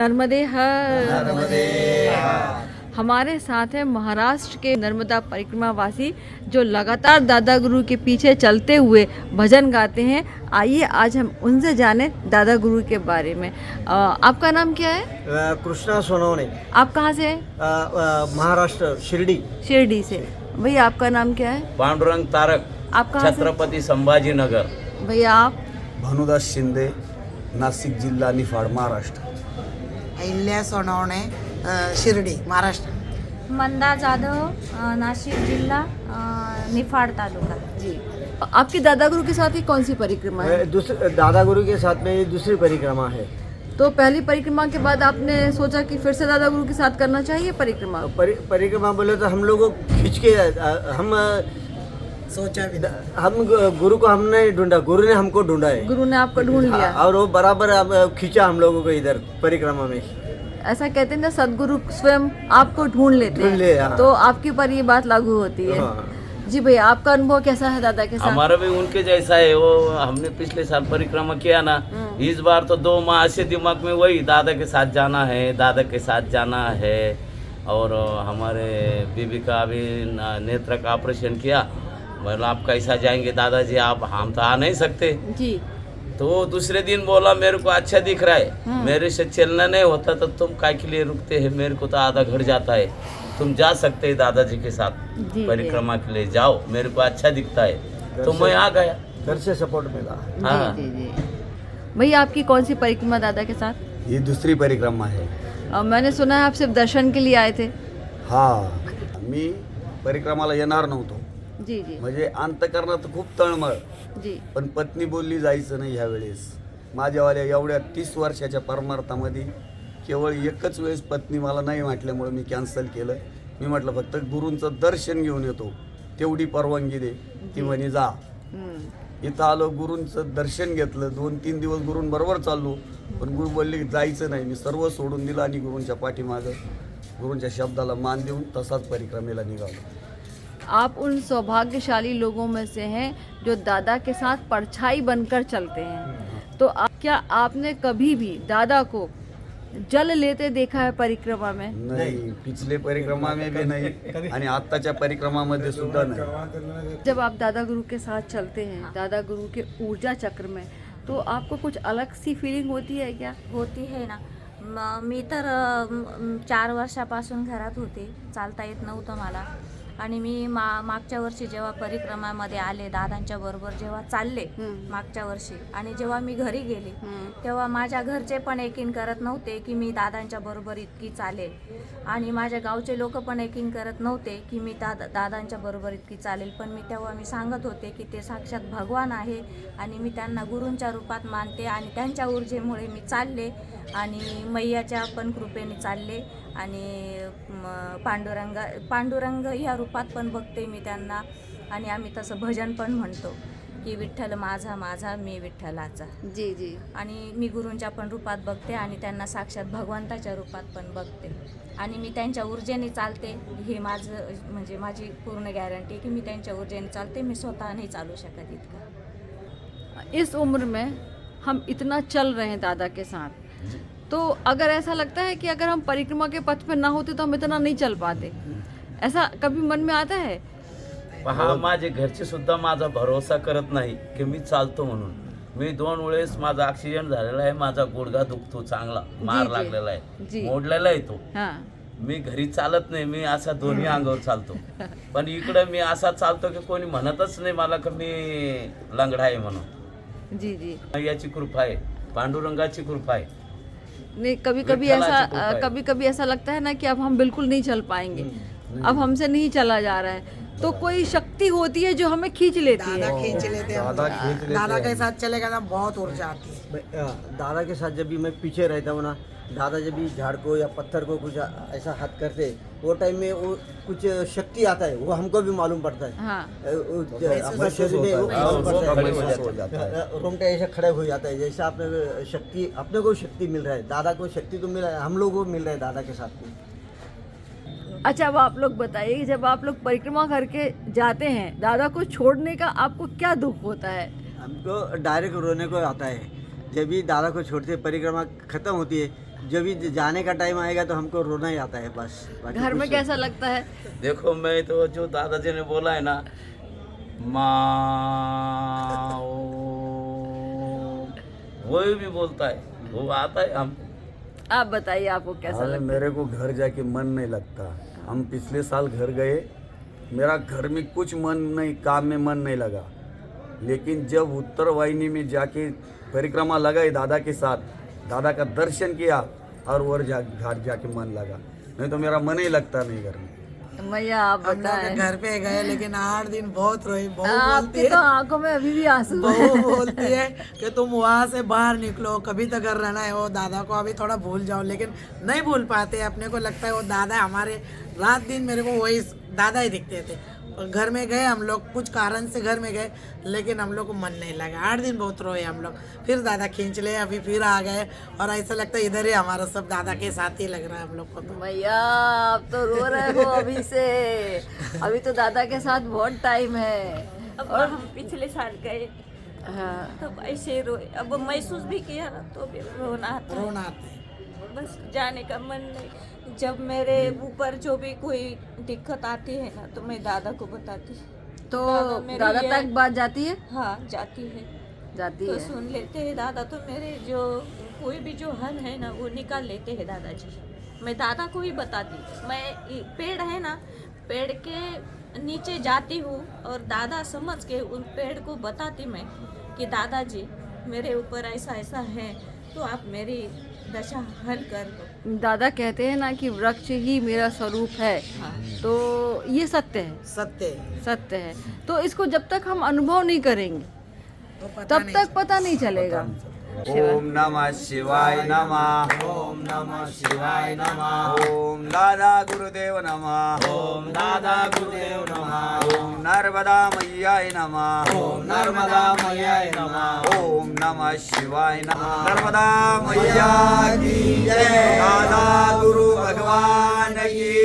नर्मदे हर। नर्मदे हमारे साथ है महाराष्ट्र के नर्मदा परिक्रमा वासी जो लगातार दादा गुरु के पीछे चलते हुए भजन गाते हैं। आइए आज हम उनसे जाने दादा गुरु के बारे में। आपका नाम क्या है? कृष्णा सोनवणे। आप कहाँ से हैं? महाराष्ट्र शिर्डी। शिरडी से। भैया आपका नाम क्या है? पांडुरंग तारक, आप कहाँ से? छत्रपति संभाजीनगर। भैया आप? भानुदास शिंदे, नाशिक जिल्हा निफाड महाराष्ट्र। अहिल्या सोनवणे, शिर्डी महाराष्ट्र। मंदा जाधव, नाशिक जिल्हा, निफाड तालुका। जी, आपके दादा गुरु के साथ ही कौन सी परिक्रमा है? दूसरे दादा गुरु के साथ में ये दूसरी परिक्रमा है। तो पहली परिक्रमा के बाद आपने सोचा कि फिर से दादा गुरु के साथ करना चाहिए परिक्रमा? परिक्रमा बोले तो हम लोगों को खींच के हम सोचा भी हम गुरु को हमने ढूंढा, गुरु ने हमको ढूंढा है। गुरु ने आपको ढूंढ लिया और वो बराबर खींचा हम लोगों को इधर परिक्रमा में। ऐसा कहते हैं ना, सदगुरु स्वयं आपको ढूंढ लेते ढूंढ ले, हैं। हाँ। तो आपके ऊपर ये बात लागू होती है। हाँ। जी भैया, आपका अनुभव कैसा है दादा के साथ? हमारा भी उनके जैसा है। वो हमने पिछले साल परिक्रमा किया ना, इस बार तो 2 माह से दिमाग में वही दादा के साथ जाना है, दादा के साथ जाना है। और हमारे बीबी का अभी नेत्र का ऑपरेशन किया। बोला आप कैसा जाएंगे दादाजी, आप हम तो आ नहीं सकते। जी। तो वो दूसरे दिन बोला मेरे को अच्छा दिख रहा है, मेरे से चलना नहीं होता तो तुम काय के लिए रुकते हैं, मेरे को तो आधा घर जाता है, तुम जा सकते हैं दादाजी के साथ जी, परिक्रमा के लिए जाओ, मेरे को अच्छा दिखता है। तो मैं आ गया। घर से सपोर्ट मिला। हाँ। जी जी जी। भैया आपकी कौन सी परिक्रमा दादा के साथ? ही दुसरी परिक्रमा आहे। मैंने सुना है आप सिर्फ दर्शन के लिए आए थे। हा, मी परिक्रमाला येणार नव्हतो, जी जी म्हणजे अंतकरणात खूप तळमळ, जी। पण पत्नी बोलली जायचं नाही ह्यावेळेस। माझ्यावाल्या एवढ्या 30 वर्षाच्या परमार्थामध्ये केवळ एकच वेळेस पत्नी मला नाही म्हटल्यामुळे मी कॅन्सल केलं। मी म्हटलं फक्त गुरूंचं दर्शन घेऊन येतो, तेवढी परवानगी दे। ती म्हणे जा। इथं आलो, गुरूंचं दर्शन घेतलं, 2-3 दिवस गुरूंबरोबर चाललो, पण गुरु बोलले जायचं नाही। मी सर्व सोडून दिलं आणि गुरूंच्या पाठीमागं गुरूंच्या शब्दाला मान देऊन तसाच परिक्रमेला निघालो। आप उन सौभाग्यशाली लोगों में से हैं जो दादा के साथ परछाई बनकर चलते हैं। तो क्या आपने कभी भी दादा को जल लेते देखा है परिक्रमा में? नाही, पिछले परिक्रमा में भी नहीं आणि आत्ताच्या परिक्रमामध्ये सुद्धा नाही। जब आप दादा गुरु के साथ चलते हैं, दादा गुरु के ऊर्जा चक्र में, तो आपको कुछ अलग सी फीलिंग होती है क्या? होती है ना। मी तर 4 वर्षापासून घरात होते, चालता येत नव्हतं मला। आणि मी मागच्या वर्षी जेव्हा परिक्रमामध्ये आले, दादांच्या बरोबर जेव्हा चालले मागच्या वर्षी, आणि जेव्हा मी घरी गेले तेव्हा माझ्या घरचे पण यकीन करत नव्हते की मी दादांच्या बरोबर इतकी चालेल, आणि माझ्या गावचे लोक पण यकीन करत नव्हते की मी दादांच्या बरोबर इतकी चालेल। पण तेव्हा मी सांगत होते की ते साक्षात भगवान आहे आणि मी त्यांना गुरूंच्या रूपात मानते, आणि त्यांच्या ऊर्जेमुळे मी चालले आणि मैयाच्या पण कृपेने चालले, आणि पांडुरंग ह्या रूपात पण बघते मी त्यांना। आणि आम्ही तसं भजन पण म्हणतो की विठ्ठल माझा माझा मी विठ्ठलाचा। जी जी। आणि मी गुरूंच्या पण रूपात बघते आणि त्यांना साक्षात भगवंताच्या रूपात पण बघते, आणि मी त्यांच्या ऊर्जेने चालते। हे माझं म्हणजे माझी पूर्ण गॅरंटी की मी त्यांच्या ऊर्जेने चालते, मी स्वतः नाही चालू शकत इतकं। इस उम्र में हम इतना चल रहे हैं दादा के साथ, तो अगर ऐसा लगता है कि अगर हम परिक्रमा के पथ पर ना होते तो हम इतना नहीं चल पाते, ऐसा कभी मन में आता है? पहा, माझे घरचे सुद्धा माझा भरोसा करत नाही की मी चालतो म्हणून। मी 2 वेळेस माझा ॲक्सिडेंट झालेला आहे, माझा गुडघा दुखतो, चांगला मार जी. लागलेला आहे, जी. मोडलेला आहे तो। हाँ। मी घरी चालत नाही, मी असा दोन्ही अंगावर चालतो। पण इकडं मी असा चालतो की कोणी म्हणतच नाही मला की मी लंगडा आहे म्हणून। जी जी। याची कृपा आहे, पांडुरंगाची कृपा आहे। नहीं, कभी कभी ऐसा लगता है ना कि अब हम बिल्कुल नहीं चल पाएंगे, अब हमसे नहीं चला जा रहा है, तो कोई शक्ति होती है जो हमें खींच लेती दादा है। खींच लेते हैं। दादा के साथ चलेगा ना बहुत ऊर्जा आती है। दादा के साथ जब भी मैं पीछे रहता हूँ ना, दादा जब भी झाड़ को या पत्थर को कुछ ऐसा हाथ करते, वो टाइम में वो कुछ शक्ति आता है, वो हमको भी मालूम पड़ता है। हाँ। अपने शरीर में वो मालूम पड़ता है, रोंगटे ऐसे खड़े हो जाता है, जैसे आपने शक्ति, अपने को शक्ति मिल रहा है, दादा को शक्ति तो मिल रहा है, हम लोग को मिल रहा है दादा के साथ में। अच्छा, अब आप लोग बताइए, जब आप लोग परिक्रमा करके जाते हैं, दादा को छोड़ने का आपको क्या दुख होता है? हमको डायरेक्ट रोने को आता है। जब भी दादा को छोड़ते परिक्रमा खत्म होती है, जब भी जाने का टाइम आएगा तो हमको रोना ही आता है बस। बाकी घर में कुछ- कैसा लगता है? देखो मैं तो जो दादाजी ने बोला है ना, माँ वही भी बोलता है, वो आता है हम। आप बताइए आपको कैसा अरे लगता मेरे को घर जाके मन नहीं लगता। हम पिछले साल घर गए, मेरा घर में कुछ मन नहीं, काम में मन नहीं लगा। लेकिन जब उत्तर वाहिनी में जाके परिक्रमा लगाई दादा के साथ, दादा का दर्शन किया और और घर जाके मन लगा, नहीं तो मेरा मन ही लगता नहीं घर में। है? मैया आप हम लोग बताएं। घर पे गए लेकिन 8 दिन बहुत रोई। बहू बोलती आपकी है, तो आंखों में अभी भी आंसू है। बहू बोलती है कि तुम वहाँ से बाहर निकलो, कभी तो घर रहना है, वो दादा को अभी थोड़ा भूल जाओ। लेकिन नहीं भूल पाते, अपने को लगता है वो दादा हमारे रात दिन मेरे को वही दादा ही दिखते थे। और घर में गए हम लोग, कुछ कारण से घर में गए लेकिन हम लोग को मन नहीं लगा। 8 दिन बहुत रोए हम लोग। फिर दादा खींच ले, अभी फिर आ गए और ऐसा लगता है इधर ही हमारा सब दादा के साथ ही लग रहा है हम लोग को तो। मैया आप तो रो रहे हो अभी से, अभी तो दादा के साथ बहुत टाइम है। अब हम पिछले साल गए हाँ, तब ऐसे रोए, अब महसूस भी किया ना तो भी रोना आता है। रोना आता है। बस जाने का मन नहीं। जब मेरे ऊपर जो भी कोई दिक्कत आती है ना तो मैं दादा को बताती। तो दादा मेरी दादा ये- तक बात जाती है? हाँ जाती है, जाती तो है। सुन लेते हैं दादा। तो मेरे जो कोई भी जो हल है ना वो निकाल लेते हैं दादाजी। मैं दादा को ही बताती। मैं पेड़ है ना, पेड़ के नीचे जाती हूँ और दादा समझ के उन पेड़ को बताती मैं कि दादाजी मेरे ऊपर ऐसा ऐसा है तो आप मेरी दशा हल कर दो। दादा कहते हैं ना कि वृक्ष ही मेरा स्वरूप है, तो ये सत्य है, सत्य है, सत्य है। तो इसको जब तक हम अनुभव नहीं करेंगे तो पता तब नहीं तक पता नहीं चलेगा। ओम नमः शिवाय नमः। ओम नमः शिवाय नमः। ओम दादा गुरुदेव नमः। ओम दादा गुरुदेव नमः। ओम नर्मदा मैयाय नमः। ओम नर्मदा मैयाय नमः। ओम नमः शिवाय नमः। नर्मदा मैया की जय। दादा गुरु भगवान की